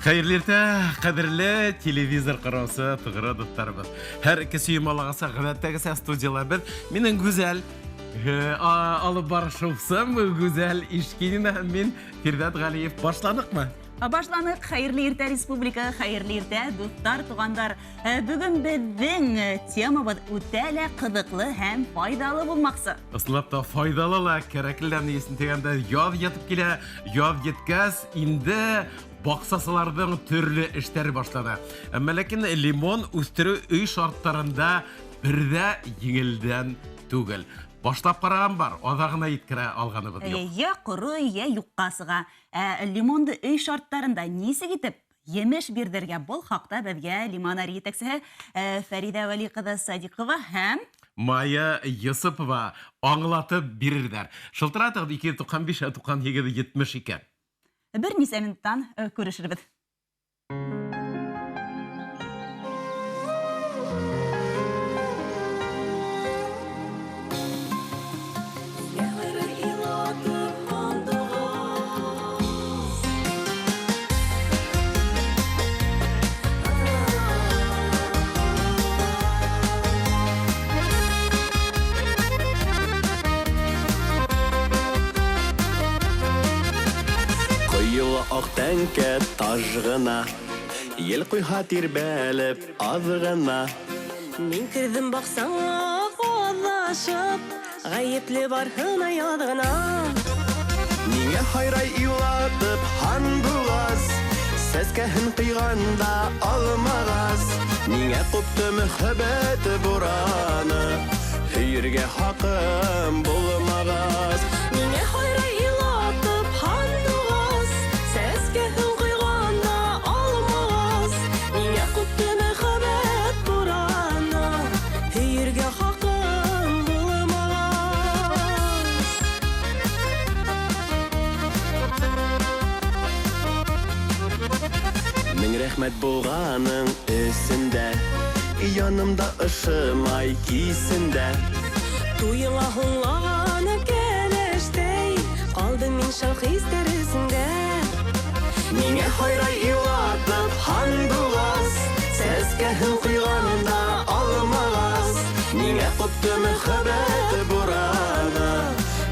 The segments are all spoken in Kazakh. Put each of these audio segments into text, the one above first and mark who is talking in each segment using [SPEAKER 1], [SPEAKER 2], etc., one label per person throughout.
[SPEAKER 1] Hayırlı qadrli televizor qarası tığıra dostlarımız. Her ikisi malağasa gıdattagı studiyalar bir. Menin güzel alıp barışıpsam güzel işkinin men Firdevs Galiyev başladık mı?
[SPEAKER 2] Başlanık. Hayırlı irte Respublika, hayırlı irte dostlar, tuğanlar. Bugün bizden temamız ötele kıdıklı hem faydalı bulmaksı.
[SPEAKER 1] Aslında da faydalı kereklilerini yesin tegende yaz yatıp gele, yaz yetkaz indi baksasalardan türlü işleri başladı. Ama lakin limon üstürü üy şartlarında bir de yengilden tügel. Başlap qarağım var, odağına yetkire alğanı bud yok.
[SPEAKER 2] Ya kuru ya yuqqasıga. Limondu üy şartlarında nesi gitip yemiş birdirge bol haqda bizge limonari yeteksihe Feride Vali kızı Sadiqova hem
[SPEAKER 1] Maya Yusupova anlatıp birirler. Şıltıratıq 295-70 iken.
[SPEAKER 2] bir nese minuttan görüşürüz.
[SPEAKER 3] Ақтанке тажғына, ел құйға тербәліп азғына.
[SPEAKER 4] Мен кірдім бақсаңа қоҙашып, ғайеплі бар хына ядғына.
[SPEAKER 3] Неңе хайрай илатып хан бұғаз, сәскәһін қиғанда алмағаз. Неңе құпты мүхәбәті бұраны, хүйірге хақым болмағаз.
[SPEAKER 4] Неңе хайрай илатып хан бұғаз, сәскәһін қиғанда алмағаз. Неңе құпты мүхәбәт бұраны, хүйірге хақым болмағаз.
[SPEAKER 3] Мен рәхмәт болғаның өсінде, янымда ышымай кисінде.
[SPEAKER 4] Туйыңа хуңлағаны кәлештей, қалды мен шауқ истерісінде.
[SPEAKER 3] Неңе хайрай илатып хан бұғаз, сәскәһін құйғанда алмағаз. Неңе құпты мүхәбәті бұраны,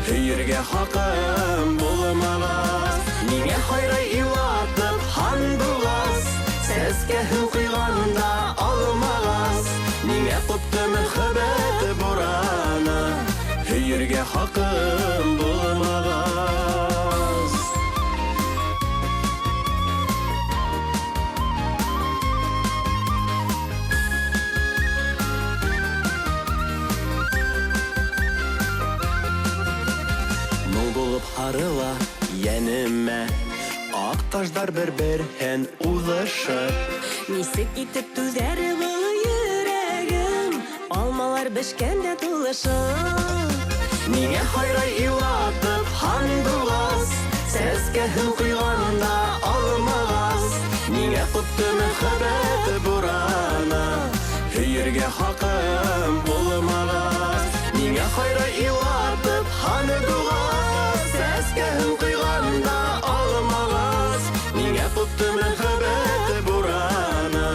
[SPEAKER 3] хүйірге хақым болмағаз. Неңе хайрай илатып хан бұғаз, сәскәһін құйғанда алмағаз. Неңе құпты мүхәбәті бұраны, хүйірге хақым болмағаз. Мұң болып харыла йәнімә, ақ таждар бір-бірхен ұлышып.
[SPEAKER 4] Нисек итеп түзәр бұл йөрәгем, алмалар бешкәндә тулышып.
[SPEAKER 3] Неңе хайрай илатып хан бұғаз, сәскәһін құйғанда алмағаз. Неңе құпты мүхәбәті бұраны, хүйірге хақым болмағаз. Неңе хайрай илатып хан бұғаз, сәскәһін құйғанда алмағаз. Неңе құпты мүхәбәті бұраны,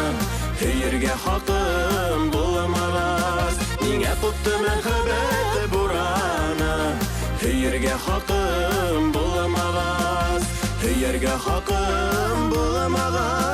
[SPEAKER 3] хүйірге хақым болмағаз. Неңе құпты мүхәбәті бұраны, хүйірге хақым болмағаз. Хүйірге хақым болмағаз.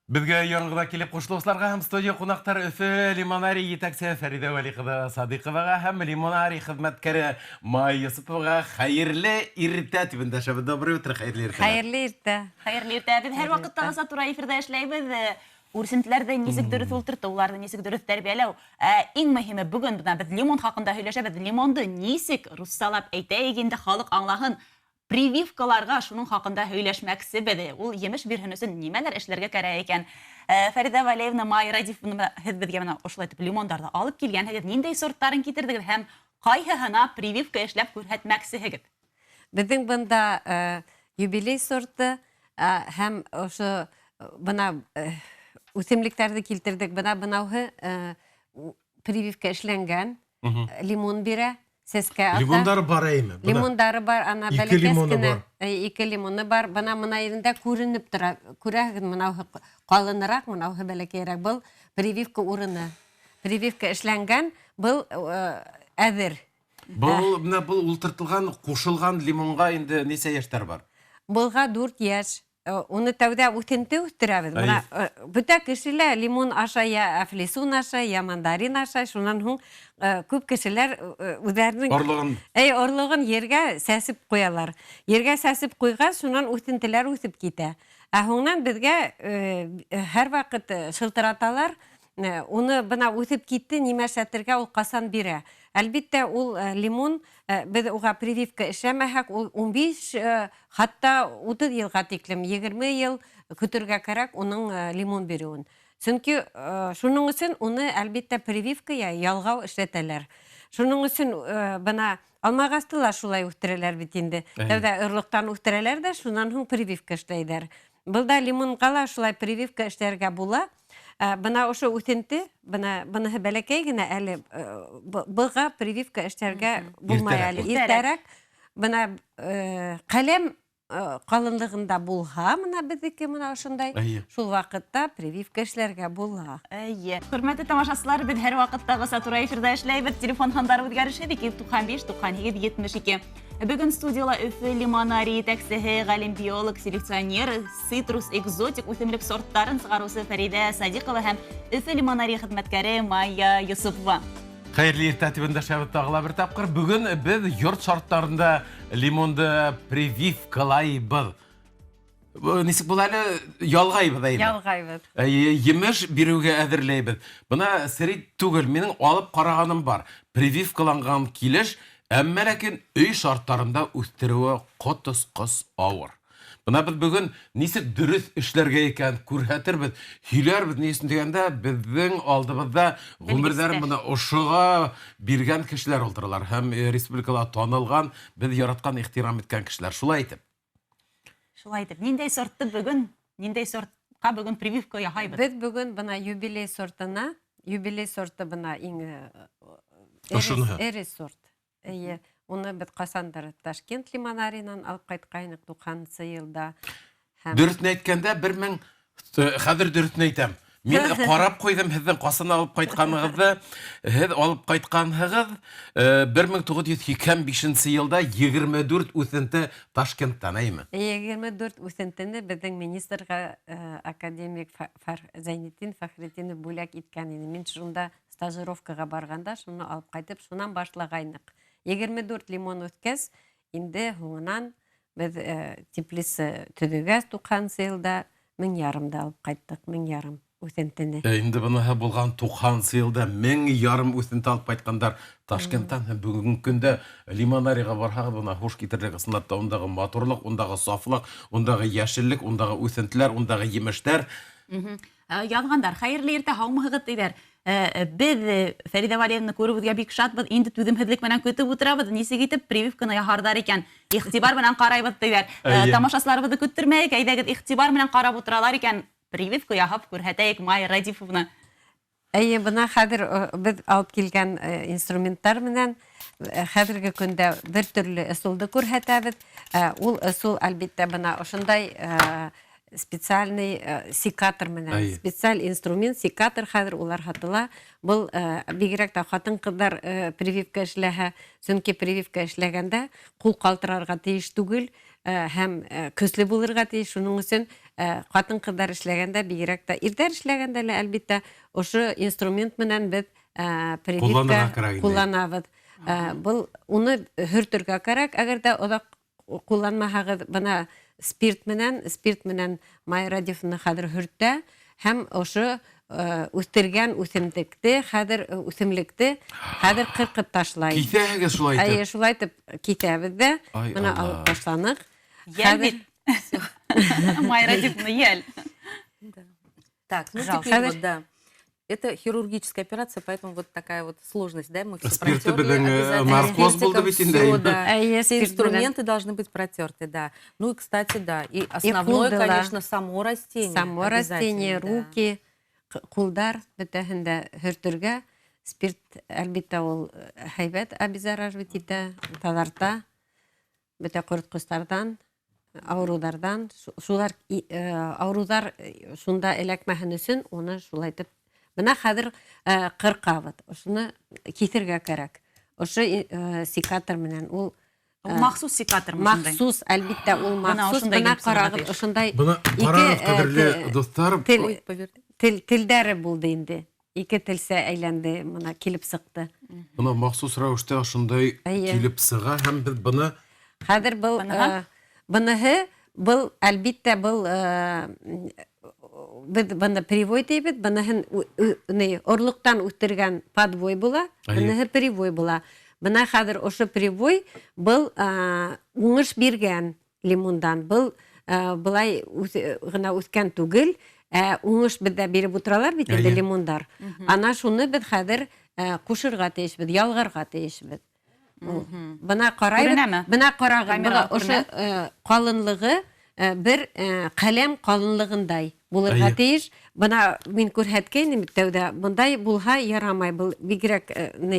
[SPEAKER 1] Bizge yanıqda kelip qoşuluşlarga hem studiya qonaqtar Öfe Limonari yetakçisi Feride Vali kızı Sadiqovaga hem Limonari hizmetkari Maya Yusupovaga hayırlı irte tübünde şabı. Доброе утро, hayırlı irte.
[SPEAKER 5] Hayırlı irte.
[SPEAKER 2] Hayırlı irte. Biz her vakit tağısa turayı firda işleybiz. Ursintilerde nesik dürüt oltırtı, ularda nesik dürüt terbiyelew. En mühimi bugün biz limon hakkında söyleşebiz. Limondu nesik russalap eyteyiginde halk anlahın прививкаларга шуның хакында һөйләшмәксе беде. Ул емеш бирһенесен нимәләр эшләргә кирәк икән? Фәрида Валиевна Майрадиевна безгә менә ошолай итеп лимоннарны алып килгән. Ниндәй сортларын китердегез һәм кайһыһына прививка эшләп күрһәтмәксегез?
[SPEAKER 5] Безнең бында юбилей сорты һәм ошо бына үсемлекләрне килтердек. Бына бынауһы прививка эшләнгән лимон бирә. Сәскә ата.
[SPEAKER 1] Лимондар бар әйме?
[SPEAKER 5] Лимондары бар, ана
[SPEAKER 1] Ике
[SPEAKER 5] бәләкәс
[SPEAKER 1] лимоны
[SPEAKER 5] кенә.
[SPEAKER 1] бар.
[SPEAKER 5] Ике лимоны бар. Бына ерендә күренеп тора. Күрәһең, монауһы калынырак, монауһы бәләкәйрәк. Был прививка урыны. Прививка эшләнгән, был әҙер.
[SPEAKER 1] Бұл ултыртылған, қушылған лимонға инде нисә яшьтәр бар?
[SPEAKER 5] Булга 4 яшь. Уны тәүдә үтенте үстерәбез. Бына бүтә кешеләр лимон ашай, я әфлисун ашай, я мандарин ашай. Шуннан һуң күп кешеләр үзләренең орлыгын ергә сәсеп куялар. Ергә сәсеп куйгач, шуннан үтентеләр үсеп китә. Ә һуңнан безгә һәр вакыт шылтыраталар. Уны бына үсеп китте, нимә эшләтергә, ул касан бирә. Әлбиттә, ул лимон, без уга прививка эшләмәһәк, ул 15, хатта 30 елга тиклем, 20 ел көтәргә кирәк уның лимон бирүен. Чөнки шуның өчен уны әлбиттә прививка ялгау эшләтәләр. Шуның өчен бына алмагастылар шулай үстерәләр бит инде. Тәүдә ырлыктан үстерәләр дә, шуннан һуң прививка эшләйдәр. Булда лимонга ла шулай прививка эшләргә була. Бына ошо үтенте, быныһы бәләкәй генә әле быга прививка эшләргә булмай әле. Иртәрәк бына каләм калынлыгында булһа, мына безнеке мына ошондай, шул вакытта прививка эшләргә була.
[SPEAKER 2] Хөрмәтле тамашачылар, без һәр вакытта Сатура эфирдә эшләйбез. Телефон һаннары үзгәрешә 295-97-72. Бүген студияла Өфе лимонарий итәкчесе, галим биолог, селекционер, цитрус экзотик үсемлек сорттарын сыгарусы Фәридә Садиқова һәм Өфе лимонарий хезмәткәре Майя Юсупова.
[SPEAKER 1] Хәйрле тәртибендә шәбет тагыла бер тапкыр. Бүген без йорт шартларында лимонды прививкалайбыз. Нисек була әле ялгайбыз әйбез.
[SPEAKER 5] Ялгайбыз.
[SPEAKER 1] Емеш бирүгә әзерләйбез. Бына сирит түгел, минең алып караганым бар. Прививкаланган килеш, әмма ләкин өй шартларында үстерүе котыз-кыз авыр. Бына без бүген нисек дөрес эшләргә икән күрһәтербез, һөйләрбез нисен дигәндә, безнең алдыбызда гомерләрен бына ошыга биргән кешеләр ултыралар һәм республикада танылган, без яраткан, ихтирам иткән кешеләр. Шулай итеп.
[SPEAKER 2] Ниндәй сортты бүген, ниндәй сортка бүген прививка яһайбыз?
[SPEAKER 5] Без бүген бына юбилей сорты бына иң эрес сорт. Уны бит касандыр Ташкент лимонарийнан алып кайткайнык 90-нчы елда.
[SPEAKER 1] Дөресен әйткәндә 1000 хәзер дөресен әйтәм. Мин карап куйдым һезнең касан алып кайтканыгызны. Һез алып кайтканһыгыз 1985 елда 24 үсенте Ташкенттан, әйме?
[SPEAKER 5] 24 үсентене безнең министрга академик Зайнетдин Фахретдинов бүләк иткән иде. Мин шунда стажировкага барганда шуны алып кайтып, шуннан башлагайнык. 24 лимон үткәс, инде һуңынан без теплица төзегәс 90 елда 1000 да алып кайттык, 1000 үсентене.
[SPEAKER 1] Инде буны булган 90 елда 1000 үсенте алып кайткандар Ташкенттан. Бүгенге көндә лимонарийга барһагыз, буны хуш китерлек сынатта, ондагы матурлык, ондагы сафлык, ондагы яшеллек, ондагы үсентеләр, ондагы емештәр.
[SPEAKER 2] Язгандар, хәерле иртә, һаумыгыз диләр. Без Фәридә Валиевны күрүбезгә бик шатбыз. Инде түземһезлек менән көтеп утырабыз. Нисек итеп прививканы яһардар икән? Игътибар белән карайбыз диләр. Тамашачыларыбызны көттермәйек, әйдәгез игътибар белән карап утыралар икән. Прививка яһап күрһәтәйек Майя Радифовны.
[SPEAKER 5] Бына хәзер без алып килгән инструменттар менән хәзерге көндә бер төрле ысулды күрһәтәбез. Ул ысул әлбиттә бына ошондай специальный секатор менән, специаль инструмент, секатор хәзер улар һатыла. Был бигрәк тә хатын-кызлар прививка эшләһә, чөнки прививка эшләгәндә кул калтырарга тиеш түгел һәм көчле булырга тиеш. Шуның өчен хатын-кызлар эшләгәндә бигрәк тә ирдәр эшләгәндә әлбиттә ошо инструмент менән без прививка кулланабыз. Был уны хөртергә кирәк, әгәр дә оҙаҡ кулланмаһагыҙ, бына спирт менән Майя Радифовны хәзер һөртә һәм ошо үстергән үсемлекте хәзер кыркып ташлай.
[SPEAKER 1] Китәгез шулай итеп.
[SPEAKER 5] Шулай итеп китәбез дә, бына алып ташланык.
[SPEAKER 2] Хәзер Майя Радифовна, ел.
[SPEAKER 6] Так, ну теперь вот, да. Это хирургическая операция, поэтому вот такая вот сложность, да, мы все
[SPEAKER 1] Спирты
[SPEAKER 6] протерли
[SPEAKER 1] белән,
[SPEAKER 6] обязательно.
[SPEAKER 1] наркоз
[SPEAKER 6] Спиртиком
[SPEAKER 1] булды бит инде,
[SPEAKER 6] всё,
[SPEAKER 1] әйе.
[SPEAKER 6] да.
[SPEAKER 5] Әйе,
[SPEAKER 6] Все
[SPEAKER 5] спирт белән.
[SPEAKER 6] инструменты должны быть протерты, да. Ну и, кстати, да, и основное,
[SPEAKER 5] кулдыла.
[SPEAKER 6] конечно, само растение.
[SPEAKER 5] Само растение,
[SPEAKER 6] обязательно, да.
[SPEAKER 5] руки, кулдар, бөтәһендә һөртергә. Спирт, әлбиттә, ул һәйбәт обеззараживать итә, таҙарта. Бөтә ҡоротҡостардан, ауырыуҙардан. Шулар, ауырыуҙар шунда эләкмәһен өсөн, уны шулай итеп. Бына хәҙер ҡырҡабыҙ. Ошоно киҫергә кәрәк. Ошо секатор менән ул
[SPEAKER 2] Махсус секатор шундай.
[SPEAKER 5] махсус, әлбиттә, ул
[SPEAKER 2] Бына
[SPEAKER 5] махсус.
[SPEAKER 2] ошондай
[SPEAKER 5] Бына
[SPEAKER 2] килеп сығырға
[SPEAKER 5] ҡарағыҙ,
[SPEAKER 2] тейеш.
[SPEAKER 5] ошондай
[SPEAKER 1] Бына ҡарағыҙ, ҡәҙерле достар,
[SPEAKER 6] Ой, поверьте.
[SPEAKER 5] телдәре булды инде. Ике телсә әйләнде, бына килеп сыҡты.
[SPEAKER 1] бына махсус рәүештә ошондай
[SPEAKER 5] Әйе.
[SPEAKER 1] килеп сыға һәм беҙ быны
[SPEAKER 5] Хәҙер был быныһы, был әлбиттә был беҙ быны привой тейбеҙ, быныһын орлоҡтан үҫтергән подвой була, быныһы привой була. Бына хәҙер ошо привой был уңыш биргән лимондан. Был былай ғына үҫкән түгел, уңыш беҙҙә биреп ултыралар бит инде лимондар. Ана шуны беҙ хәҙер ҡушырға тейешбеҙ, ялғарға тейешбеҙ. Бына ҡарайбыҙ,
[SPEAKER 2] Күренәме?
[SPEAKER 5] бына ҡарағыҙ,
[SPEAKER 2] Камераға
[SPEAKER 5] бына ошо ҡалынлығы бер ҡәләм ҡалынлығындай булырға тейеш. Бына мин күрһәткәйнем тәүҙә, бындай булһа ярамай, был бигерәк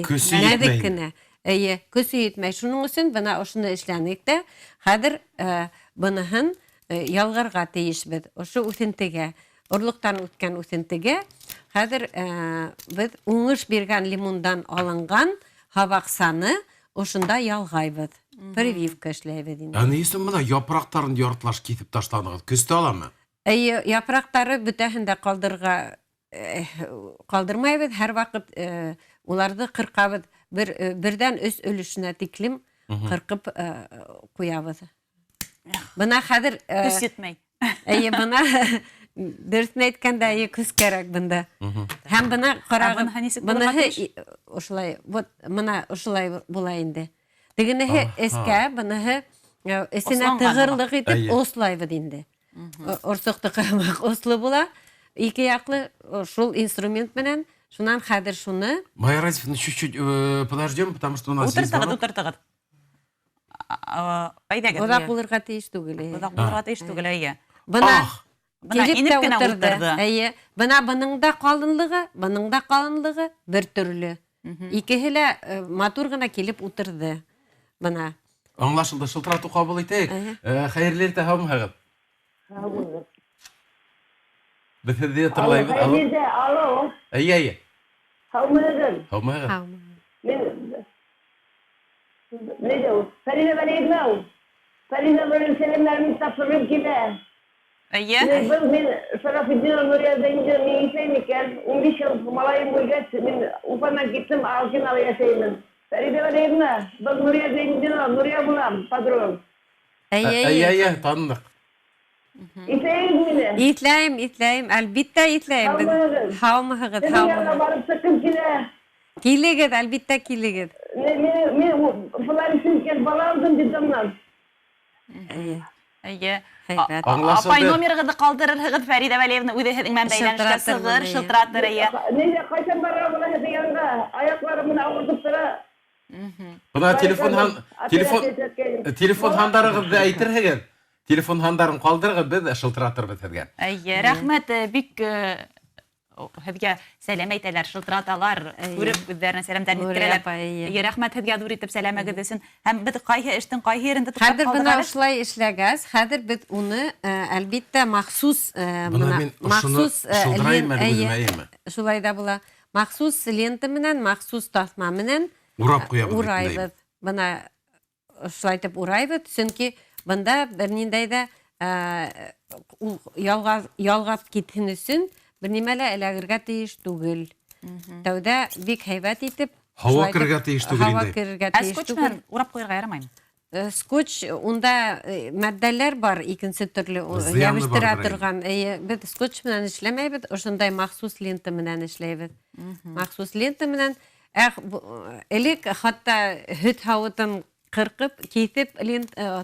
[SPEAKER 1] Көсө
[SPEAKER 5] нәҙек
[SPEAKER 1] етмәй.
[SPEAKER 5] кенә. Эйе, көсө етмәй. Шуның өсөн бына ошоно эшләнек тә, хәҙер быныһын ялғарға тейешбеҙ. Ошо үҫентегә, орлоҡтан үткән үҫентегә, хәҙер беҙ уңыш биргән лимондан алынған һабаҡсаны ошонда ялғайбыҙ. Прививка эшләйбеҙ инде.
[SPEAKER 1] Ә ни өсөн бына япраҡтарын яртлаш киҫеп ташланығыҙ? Көстә аламы?
[SPEAKER 5] Эйе, япраҡтары бөтәһен дә ҡалдырмайбыҙ. Һәр ваҡыт уларҙы ҡырҡабыҙ. Берҙән 3 өлөшөнә тиклем ҡырҡып ҡуябыҙ. Бына хәҙер
[SPEAKER 2] Көс етмәй.
[SPEAKER 5] эйе, бына дөрөҫөн әйткәндә, эйе, көс кәрәк бында. Һәм бына ҡарағыҙ,
[SPEAKER 2] быныһы нисек булырға
[SPEAKER 5] быныһы ошолай, вот мына ошолай була инде. Тегенеһе эскә, быныһы эсенә
[SPEAKER 2] Осланған
[SPEAKER 5] тығырлыҡ итеп
[SPEAKER 1] Әйе.
[SPEAKER 5] ослайбыҙ инде. Орсоҡтоҡо ослы була. Ике яҡлы шул инструмент менән, шунан хәҙер шуны
[SPEAKER 1] Майя Разифовна, чуть-чуть подождем, потому что у нас есть
[SPEAKER 2] Ултыртығыҙ,
[SPEAKER 1] звонок.
[SPEAKER 2] ултыртығыҙ. Әйҙәгеҙ.
[SPEAKER 5] оҙаҡ булырға тейеш түгел.
[SPEAKER 2] Оҙаҡ булырға тейеш түгел, эйе.
[SPEAKER 5] Бына
[SPEAKER 1] Ах!
[SPEAKER 2] Бына
[SPEAKER 5] килеп
[SPEAKER 2] инеп
[SPEAKER 5] тә
[SPEAKER 2] кенә
[SPEAKER 5] ултырҙы.
[SPEAKER 2] ултырҙы.
[SPEAKER 5] Әйе, бына бының да ҡалынлығы бер төрлө. Икеһе лә матур ғына килеп ултырҙы. Бына.
[SPEAKER 1] Аңлашылды, шылтырату ҡабул итәйек. Хәйерле иртә, һаумыһығыҙ. Беҙ һеҙҙе тыңлайбыҙ. Алло.
[SPEAKER 7] Әйе, алло,
[SPEAKER 1] Әйе, әйе.
[SPEAKER 7] һаумыһығыҙ.
[SPEAKER 1] Һаумыһығыҙ.
[SPEAKER 7] Фәридә Вәлиевна, Фәридә белән сәләмнәрен тапшырып килә.
[SPEAKER 2] Әйе.
[SPEAKER 7] Был мин Шарафетдинова Нурия Зәйнидә мин исән икән. 15 йыл малайым булгач, мин Уфанан киттем, Алкинала яшәймен. Фәридә Вәлиевна, был Нурия Зәйнидә, Нурия булам, подругам.
[SPEAKER 5] Әйе,
[SPEAKER 1] Әйе, әйе, таныдык.
[SPEAKER 7] Исәйем мине.
[SPEAKER 5] Итләйем, әлбиттә итләйем. Һаумыһығыҙ,
[SPEAKER 7] Синең янына
[SPEAKER 5] һаумыһығыҙ.
[SPEAKER 7] барып сыҡҡым килә.
[SPEAKER 5] Килегеҙ, әлбиттә килегеҙ.
[SPEAKER 7] Мин Флоренциян бала алдым детдомнан.
[SPEAKER 5] Әйе,
[SPEAKER 2] Әйе.
[SPEAKER 5] һәйбәт.
[SPEAKER 1] Аңлашылды.
[SPEAKER 2] Апай номерығыҙҙы ҡалдырырһығыҙ, Фәриҙә Вәлиевна, үҙе һеҙҙең менән бәйләнешкә
[SPEAKER 5] Шылтыратыр
[SPEAKER 2] сығыр,
[SPEAKER 5] быны,
[SPEAKER 2] шылтыратыр, эйе.
[SPEAKER 7] Неге ҡайсан бара була һеҙҙең янға? Аяҡларым менән ауыртып тора.
[SPEAKER 1] Бына телефон һандарығыҙҙы әйтерһегеҙ. Телефон һандарын ҡалдырығыҙ, беҙ шылтыратырбыҙ һеҙгә.
[SPEAKER 2] Әйе, рәхмәт, бик һеҙгә сәләм әйтәләр, шылтыраталар, күреп үҙҙәренә сәләмдәрен
[SPEAKER 5] Нурия
[SPEAKER 2] еткерәләр.
[SPEAKER 5] апай, эйе.
[SPEAKER 2] Әйе, рәхмәт һеҙгә ҙур итеп сәләмәгеҙ өсөн. Һәм беҙ ҡайһы эштең ҡайһы ерендә туҡтап
[SPEAKER 5] Хәҙер бына
[SPEAKER 2] ҡалдырабыҙ?
[SPEAKER 5] ошолай эшләгәс, хәҙер беҙ уны әлбиттә махсус
[SPEAKER 1] Бына мин ошоны шылдырайым әле үҙемә, әйеме?
[SPEAKER 5] шулай да була. Махсус лента менән, махсус таҫма менән
[SPEAKER 1] Урап ҡуябыҙ.
[SPEAKER 5] урайбыҙ. Бына ошолай итеп урайбыҙ, сөнки бында бер ниндәй ҙә ялғап китһен өсөн бер нимә лә эләгергә тейеш түгел. Тәүҙә бик һәйбәт итеп
[SPEAKER 1] Һауа керергә тейеш түгел
[SPEAKER 5] һауа
[SPEAKER 1] инде.
[SPEAKER 5] керергә
[SPEAKER 2] Ә
[SPEAKER 5] тейеш
[SPEAKER 2] скотч
[SPEAKER 5] түгел.
[SPEAKER 2] менән урап ҡуйырға ярамаймы?
[SPEAKER 5] Скотч, унда матдәләр бар, икенсе төрлө
[SPEAKER 1] Зыяны
[SPEAKER 5] ябыштыра
[SPEAKER 1] бардыр инде.
[SPEAKER 5] торған. Беҙ скотч менән эшләмәйбеҙ, ошондай махсус лента менән эшләйбеҙ. Махсус лента менән, элек хатта һөт һауытын ҡырҡып, киҫеп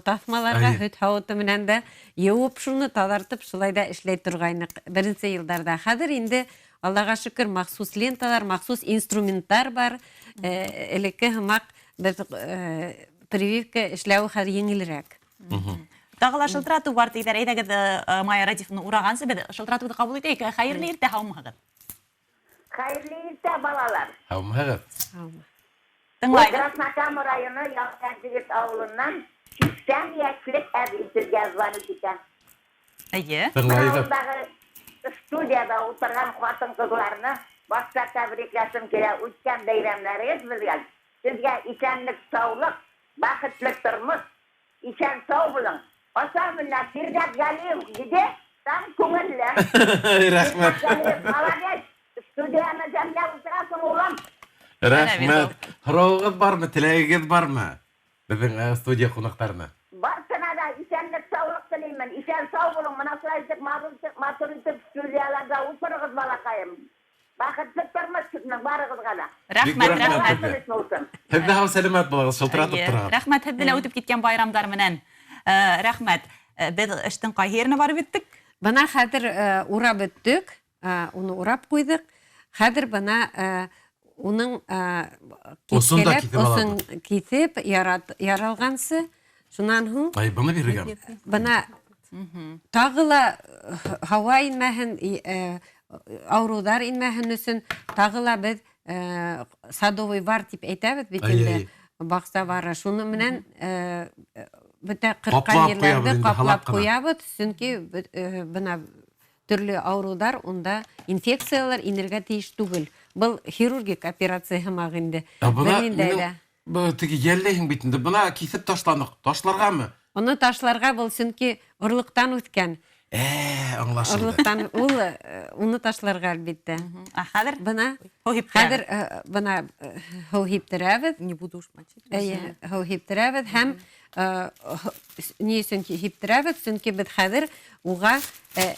[SPEAKER 5] таҫмаларға
[SPEAKER 1] Әйе.
[SPEAKER 5] һөт һауыты менән дә йыуып шуны таҙартып, шулай да эшләй торғайныҡ беренсе йылдарҙа. Хәҙер инде Аллаға шүкір, махсус ленталар, махсус инструменттар бар. Элекке хымак без прививка эшләү хәзер еңелрәк.
[SPEAKER 2] Тағыла шылтырату бар тейдер, әйдәгід Майя Радифовны урағансы беді, шылтыратуды қабыл етейік, қайырлы ерте хаумығыд.
[SPEAKER 8] Hayırlı işler balalar.
[SPEAKER 1] Хәүмәгәт.
[SPEAKER 2] Тыңлайды.
[SPEAKER 8] Krasnokam rayonu Yalçancıgıt avlundan sistem yetkili ev itirgez var iken.
[SPEAKER 2] Әйе.
[SPEAKER 1] Тыңлайды.
[SPEAKER 8] Oradaki stüdyoda oturan katın kızlarını başta tebriklesim kere uçken bayramlarıyız bizler. Sizge içenlik sağlık, bakıtlık turmuş, içen sağ bulun. O samınla Firdat Galiyev gidi tam köngüllü.
[SPEAKER 1] Рәхмәт.
[SPEAKER 8] Молодец. Stüdyona cemle oturasın oğlum.
[SPEAKER 1] Рәхмәт. Һорауыгыз бармы, теләгегез бармы? Безнең студия кунакларына.
[SPEAKER 8] Bartına da içenlik sağlık dileyim. İçen sağ bulun. Münasıraydık, maturitik stüdyolarda otururuz balakayım. Bakıtlık turmuş çıkın, barığız gala.
[SPEAKER 2] Рәхмәт,
[SPEAKER 1] Бик
[SPEAKER 2] рәхмәт.
[SPEAKER 1] рәхмәт.
[SPEAKER 8] Olsun.
[SPEAKER 1] Һеҙҙә һау сәләмәт булығыҙ, шылтыратып
[SPEAKER 2] Әйе.
[SPEAKER 1] торығыҙ.
[SPEAKER 2] Рәхмәт, һеҙ белә үтеп киткән байрамдар менән. Рәхмәт. Беҙ эштең ҡайһы еренә барып еттек?
[SPEAKER 5] Бына хәзер урап бөттөк, уны урап ҡуйҙык. Хәзер бына уның
[SPEAKER 1] Осон да
[SPEAKER 5] киткеләп,
[SPEAKER 1] киҫеп алабыҙ.
[SPEAKER 5] осон киҫеп, яралғансы, шунан һуң
[SPEAKER 1] Ай, быны биргән.
[SPEAKER 5] бына тағы ла һауа инмәһен, ауруҙар инмәһен өсөн тағы ла беҙ садовый вар тип әйтәбеҙ бит инде. Баҡса вары. Шуны менән бөтә ҡырҡҡан
[SPEAKER 1] Ҡаплап
[SPEAKER 5] ерләрҙе
[SPEAKER 1] ҡуябыҙ инде,
[SPEAKER 5] ҡаплап
[SPEAKER 1] һалап ҡына.
[SPEAKER 5] ҡуябыҙ, сөнки бына төрлө ауруҙар, унда инфекциялар инергә тейеш түгел. Был хирургик операция һымаҡ инде.
[SPEAKER 1] Бына
[SPEAKER 5] Ниндәй дә.
[SPEAKER 1] бу теге йәлләйһең бит инде. Бына киҫеп ташланыҡ. Ташларғамы?
[SPEAKER 5] Уны ташларға был сөнки орлыҡтан үткән.
[SPEAKER 1] Аңлашылды.
[SPEAKER 5] Орлыҡтан уны ташларға әлбиттә.
[SPEAKER 2] Хәҙер
[SPEAKER 5] Бына
[SPEAKER 2] һыу һиптерәбеҙ.
[SPEAKER 5] хәҙер бына һыу һиптерәбеҙ.
[SPEAKER 6] Не буду уж мочить.
[SPEAKER 5] Әйе, һыу һиптерәбеҙ һәм ни өсөн һиптерәбеҙ? Сөнки беҙ хәҙер уға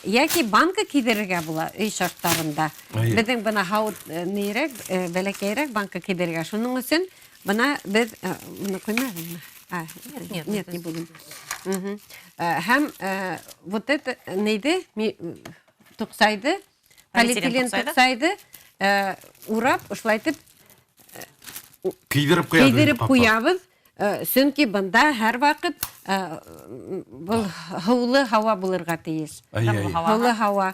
[SPEAKER 5] йәки банка киҙерергә була өй шарттарында.
[SPEAKER 1] Әйе.
[SPEAKER 5] Беҙҙең бына һау нейрәк, бәләкәйерәк банка киҙерергә. Шуның өсөн бына беҙ быны ҡуймағынмы? Нет, не будем. Һәм вот это нейҙе? Туҡсайды, полиэтилен туҡсайды, урап, ошолайтып
[SPEAKER 1] Кейҙереп
[SPEAKER 5] ҡуябыҙ. Сөнки бында һәр ваҡыт был һыулы һауа булырға тейеш. Һыулы һауа.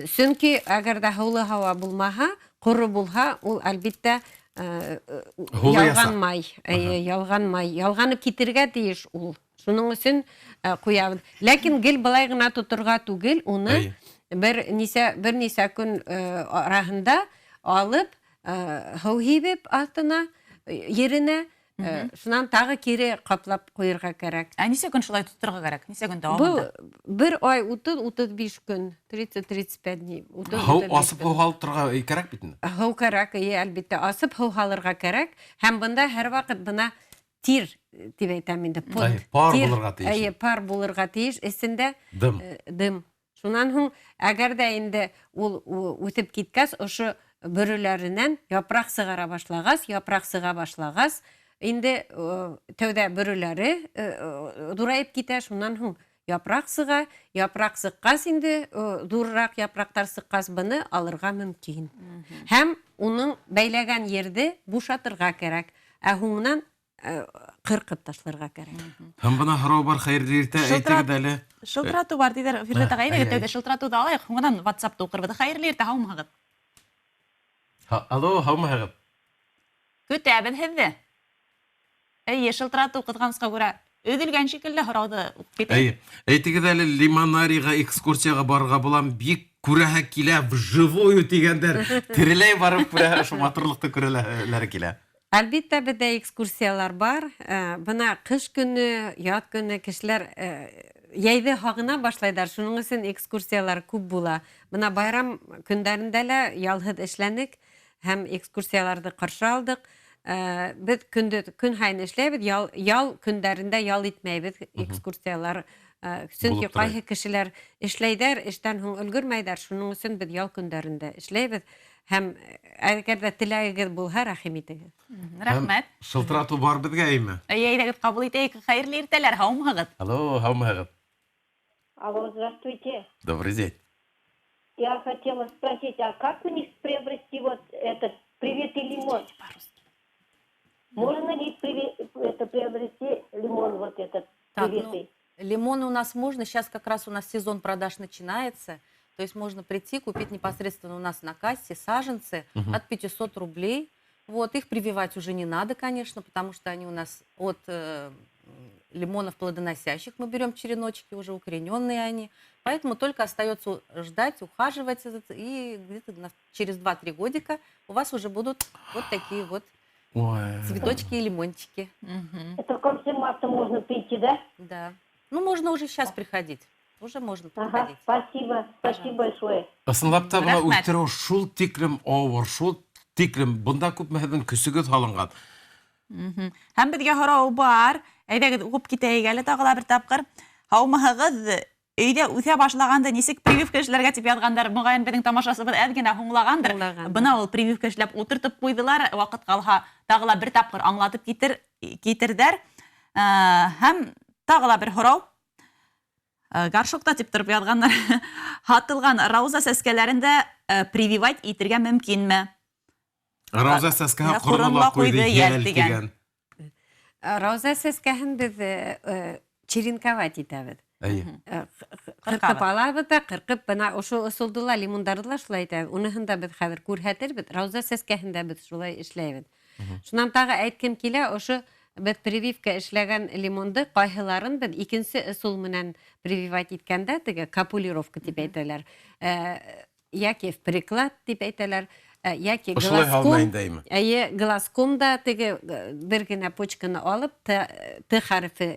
[SPEAKER 5] Сөнки әгәр дә һыулы һауа булмаһа, ҡоро булһа, ул әлбиттә ялғанмай. Ялғанып китергә тейеш ул. Шуның өсөн ҡуябыҙ. Ләкин гел былай ғына тоторға түгел, уны бер нисә көн араһында алып, һыу һибеп астына, еренә, шунан тағы кире ҡаплап ҡуйырға кәрәк.
[SPEAKER 2] Нисә көн шулай тоторға кәрәк? Нисә көн
[SPEAKER 5] Был
[SPEAKER 2] дауамында?
[SPEAKER 5] бер ай 30-35 көн, 30-35 дни.
[SPEAKER 1] Һау асып һау һалып торға кәрәк бит инде.
[SPEAKER 5] Һыу кәрәк, әлбиттә, асып һыу һалырға кәрәк. Һәм бында һәр ваҡыт бына тир тип әйтәм инде.
[SPEAKER 1] Пар булырға тейеш.
[SPEAKER 5] Әйе, пар булырға тейеш. Эсендә дым. Шунан һуң, әгәр дә инде ул үтеп киткәс, ошо бөрөләренән япраҡ сығара башлағас, инде тәүҙә бөрөләре дурайып китә, шунан һуң япраҡ сыҡҡас инде, ҙурыраҡ япраҡтар сыҡҡас быны алырға мөмкин. Һәм уның бәйләгән ерҙе бушатырға кәрәк, ә һуңынан ҡырҡып ташларға кәрәк.
[SPEAKER 1] Һәм бына һорау бар, хәйерле иртә, әйтегеҙ әле.
[SPEAKER 2] Шылтырату бар тиҙәр. Фирдәт ағай, әйҙәгеҙ тәүҙә шылтыратыуҙы алайыҡ, һуңынан WhatsApp-та уҡырбыҙ. Хәйерле иртә, һаумыһығыҙ.
[SPEAKER 1] Алло, һаумыһығыҙ.
[SPEAKER 2] Көтәбеҙ һеҙҙе. Әйе, шылтыратыу ҡыҙғанысҡа күрә өҙөлгән шикелле һорауҙы
[SPEAKER 1] Әйе, әйтегеҙ әле, Лимонарийға экскурсияға барырға булам, бик күрәһе килә, вживую тигәндәр. Тереләй барып күрәһе, ошо матурлыҡты күрәләре килә.
[SPEAKER 5] Әлбиттә, беҙҙә экскурсиялар бар. Бына ҡыш көнө, яҙ көнө кешеләр йәйҙе һағына башлайҙар. Шуның өсөн экскурсиялар күп була. Бына байрам көндәрендә лә ялһыҙ эшләнек һәм экскурсияларҙы ҡаршы алдыҡ. Беҙ көн һайын эшләйбеҙ, ял көндәрендә ял итмәйбеҙ экскурсиялар. Сөнки ҡайһы кешеләр эшләйҙәр, эштән һуң өлгөрмәйҙәр. Шуның өсөн беҙ ял көндәрендә эшләйбеҙ. Һәм әгәр дә теләгегеҙ булһа, рәхим итегеҙ.
[SPEAKER 2] Рәхмәт.
[SPEAKER 1] Шылтыратыу бар беҙгә, әйме?
[SPEAKER 2] Әйҙәгеҙ ҡабул итәйек. Хәйерле иртәләр, һаумыһығыҙ.
[SPEAKER 1] Алло, һаумыһығыҙ.
[SPEAKER 8] Алло, здравствуйте.
[SPEAKER 1] Добрый день.
[SPEAKER 9] Я хотела спросить, а как мне приобрести вот этот приветый лимон? Можно ли это приобрести лимон вот этот
[SPEAKER 6] Так,
[SPEAKER 9] приветый?
[SPEAKER 6] лимоны у нас можно, сейчас как раз у нас сезон продаж начинается, то есть можно прийти, купить непосредственно у нас на кассе саженцы от 500 рублей. Вот, их прививать уже не надо, конечно, потому что они у нас от лимонов плодоносящих мы берем череночки, уже укорененные они. Поэтому только остается ждать, ухаживать, и где-то через 2-3 годика у вас уже будут вот такие вот
[SPEAKER 1] Ой.
[SPEAKER 6] цветочки и лимончики.
[SPEAKER 9] Это в конце марта можно прийти, да?
[SPEAKER 6] Да. Ну, можно уже сейчас приходить. Уже можно
[SPEAKER 9] Ага,
[SPEAKER 6] приходить.
[SPEAKER 9] спасибо, спасибо большое.
[SPEAKER 1] Ысынлап та буна
[SPEAKER 2] Рәхмәт.
[SPEAKER 1] үстерү шул тиклем авыр, шул тиклем бунда күп мәһәбәт көсөгө салынган.
[SPEAKER 2] Һәм безгә һорау бар. Әйдәгез укып китәйек әле тагыла бер тапкыр. Һаумыһыгыз, өйдә үсә башлаганда нисек прививка эшләргә дип язгандар. Мөгаен безнең тамашасыбыз әз генә һуңлагандыр.
[SPEAKER 5] Һуңлагандыр.
[SPEAKER 2] Бына ул прививка эшләп утыртып куйдылар. Вакыт калһа тагыла бер тапкыр аңлатып китердәр. Һәм тагыла бер һорау. Горшокта дип торып язганнар. Хатылган рауза сәскәләрендә прививать итергә мөмкинме?
[SPEAKER 1] Рауза сәскәһе
[SPEAKER 2] Корынла
[SPEAKER 1] корынла куйды
[SPEAKER 2] ял
[SPEAKER 1] ял
[SPEAKER 2] дигән.
[SPEAKER 1] дигән.
[SPEAKER 5] Рауза сәскәһен без черенковать итәбез.
[SPEAKER 1] Әйе.
[SPEAKER 5] Кыркып алабыз да, кыркып бына ошо ысулдыла лимондарды да шулай итәбез. Уныһын да без хәзер күрһәтербез. Рауза сәскәһен дә без шулай эшләйбез. Шуннан тагы әйткем килә, ошо без прививка эшләгән лимонды кайһыларын без икенче ысул менән прививать иткәндә, теге капулировка дип әйтәләр. Яки в приклад дип әйтәләр. Яки
[SPEAKER 1] Ошолай
[SPEAKER 5] глазком.
[SPEAKER 1] алмайын дәйме?
[SPEAKER 5] Әйе, глазком да теге бер генә почканы алып, Т хәрефе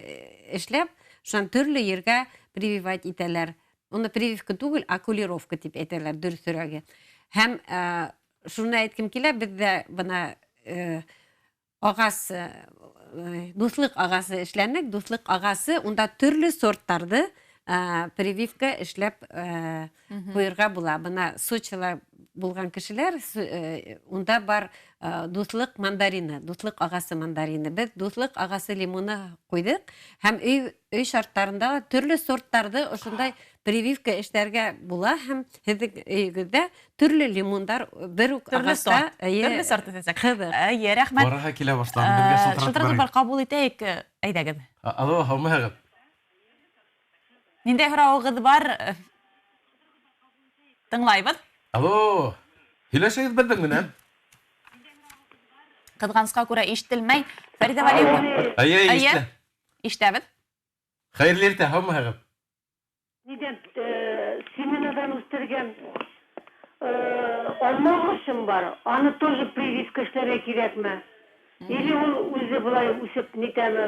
[SPEAKER 5] эшләп, шуны төрле ергә прививать итәләр. Уны прививка түгел, окулировка дип әйтәләр дөресрәге. Һәм шуны әйткем килә, бездә бына агас дуслык агасы эшләнек, дуслык агасы, унда төрле сорттарды прививка эшләп куярга була. Бына Сочила булган кешеләр, унда бар дуслык мандарины, дуслык агасы мандарины. Без дуслык агасы лимоны куйдык. Һәм өй шарттарында төрле сорттарды ошондай прививка эшләргә була. Һәм һездә өйгездә төрле лимондар бер үк
[SPEAKER 2] Төрле
[SPEAKER 5] агаста.
[SPEAKER 2] сорт. Төрле сорт дисәк.
[SPEAKER 5] Кызык.
[SPEAKER 2] Әйе, рәхмәт.
[SPEAKER 1] Бараһа килә башлады. Бергә шылтыратып
[SPEAKER 2] Шылтыратып
[SPEAKER 1] барайык.
[SPEAKER 2] кабул итәйек. Әйдәгез.
[SPEAKER 1] Алло, һаумыһыгыз.
[SPEAKER 2] Ниндәй һорауыгыз бар? Тыңлайбыз.
[SPEAKER 1] Алло. Һөйләшегез бердән генә.
[SPEAKER 2] Кызганычка күрә ишетелмәй. Фәридә Валиевна.
[SPEAKER 1] Әйе,
[SPEAKER 2] Әйе.
[SPEAKER 1] ишетә.
[SPEAKER 2] Ишетәбез.
[SPEAKER 1] Хәерле иртә, һаумыһыгыз.
[SPEAKER 9] Neden семенадан үстергән алма ағашым бар. Аны тоже прививка эшләргә кирәкме? Или ул үзе булай үсеп нитәме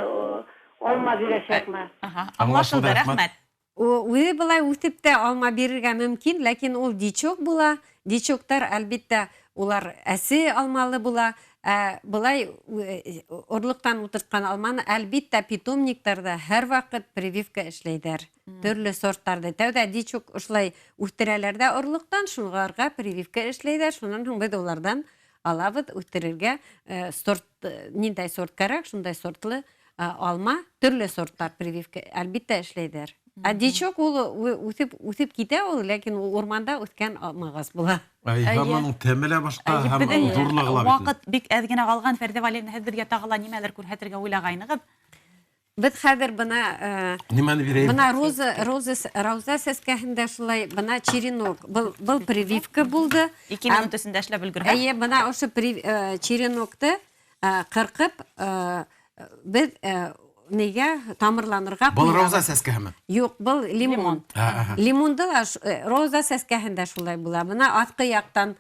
[SPEAKER 9] алма бирәчәкме?
[SPEAKER 2] Аңлашылды, рәхмәт.
[SPEAKER 5] Үзе былай үсеп тә алма бирергә мөмкин, ләкин ул дичок була. Дичоктар әлбәттә улар әсе алмалы була. Былай орлыктан утырткан алманы әлбәттә питомниктарда һәр вакыт прививка эшләйдәр. Төрле сорттарды. Тәүдә дичок ушулай үстерәләр дә орлыктан, шунларга прививка эшләйдәр. Шуннан соң без улардан алабыз үстерергә сорт, ниндәй сорт кирәк, шундай сортлы алма, төрле сорттар прививка әлбәттә эшләйдәр. Дичок ул үсеп китә ул, ләкин ул урманда үскән алмагас була.
[SPEAKER 1] Һәм тәмелә башка һәм зурлыгы ла бит.
[SPEAKER 2] Вакыт бик әз генә калган. Фәридә Валиевна, һез безгә тагыла нимәләр күрһәтергә уйлагайныгыз?
[SPEAKER 5] Без хәзер бына
[SPEAKER 1] Нимәне бирәйем?
[SPEAKER 5] бына рауза сәскәһендә шулай бына черенок. Был прививка булды.
[SPEAKER 2] 2 минут эчендә эшләп өлгергән.
[SPEAKER 5] Әйе, бына ошо черенокты кыркып без нигә тамырланырга
[SPEAKER 1] Был рауза сәскәһеме?
[SPEAKER 5] Юк, был лимон. Лимонда роза сәскәһендә шулай була. Бына аткы яктан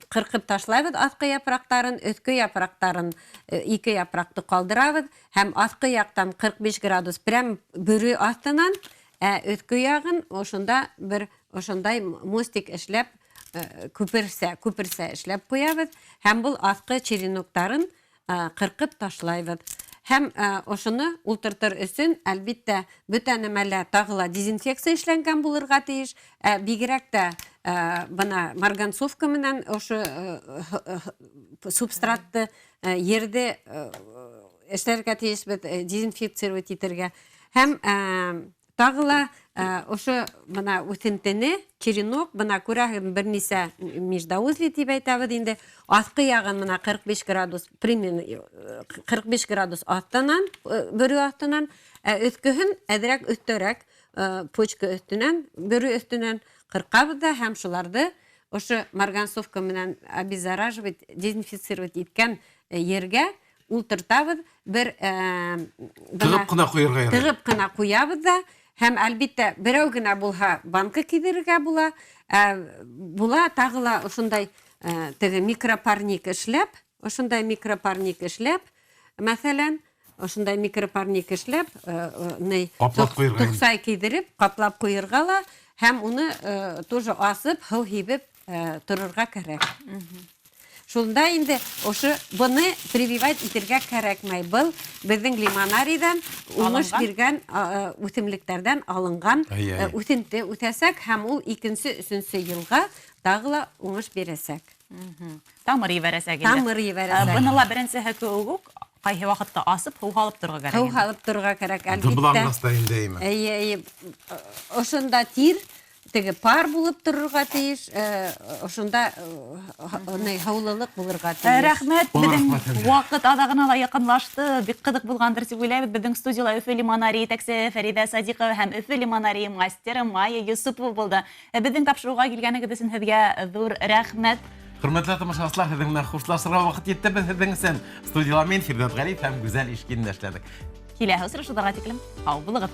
[SPEAKER 5] кыркып ташлайбыз аткы япрактарын, өткө япрактарын 2 япракты калдырабыз һәм аткы яктан 45 градус прям бүрү астынан өткө ягын ошонда бер ошондай мостик эшләп күперсә эшләп куябыз һәм бул аткы череноктарын кыркып ташлайбыз. Һәм ошоны ултыртыр өчен әлбәттә бүтән нәмәләр тагыла дезинфекция эшләнгән булырга тиеш. Бигрәк тә бына марганцовка менән ошо субстратты ерде эшләргә тиеш бит дезинфекциировать итәргә. Һәм тагыла Ошо бына үтентене, черенок, бына күрәһең бернисә междоузле дип әйтәбез инде. Аткы ягын бына 45 градус, примерно 45 градус астынан, бөрү астынан, өскөһен әҙерәк өстәрәк, почка өстенән, бөрү өстенән кыркабыз да һәм шуларны ошо марганцовка менән обеззараживать, дезинфицировать иткән ергә ултыртабыз, бер
[SPEAKER 1] Тыгып кына куярга ярый.
[SPEAKER 5] тыгып кына куябыз да, һәм әлбиттә берәү генә булһа банка кидерергә була. Була тагыла ошондай теге микропарник эшләп, мәсәлән, ошондай микропарник эшләп,
[SPEAKER 1] Каплап куярга инде.
[SPEAKER 5] туксай кидереп, каплап куярга ла, һәм уны тоже асып, һыу һибеп торырга кирәк. Шунда инде ошо буны прививать итергә кирәкмәй. Был безнең лимонаридан уңыш биргән үсемлекләрдән алынган үсенте үтәсәк һәм ул 2-3 елга тагыла уңыш бирәсәк.
[SPEAKER 2] Тамыр ебәрәсәк инде.
[SPEAKER 5] Тамыр ебәрәсәк.
[SPEAKER 2] Быныла беренчеһе кеүк, кайһы вакытта асып, һыу халып торырга кирәк.
[SPEAKER 5] Һыу халып торырга кирәк,
[SPEAKER 1] Дублан
[SPEAKER 5] әлбиттә.
[SPEAKER 1] баста индейме.
[SPEAKER 5] Ошонда тир теге пар булып торырга тиеш, ошонда һаулылык булырга тиеш.
[SPEAKER 2] Рәхмәт, безнең вакыт адагына ла якынлашты. Бик кызык булгандыр дип уйлайбыз. Безнең студияда Өфе лимонарии итәкчесе Фәридә Садиқова һәм Өфе лимонарии мастеры Майя Юсупова булды. Безнең тапшыруга килгәнегез өчен һеҙгә зур рәхмәт.
[SPEAKER 1] Хөрмәтле тамашачылар, һеҙҙең менән хушлашырга ваҡыт етте. Без һеҙҙең өсөн студияла мин Фирдәүс Ғариф һәм Гүзәл Ишкин эшләдек.
[SPEAKER 2] Киләһе осрашыуҙарға тиклем һау булығыҙ.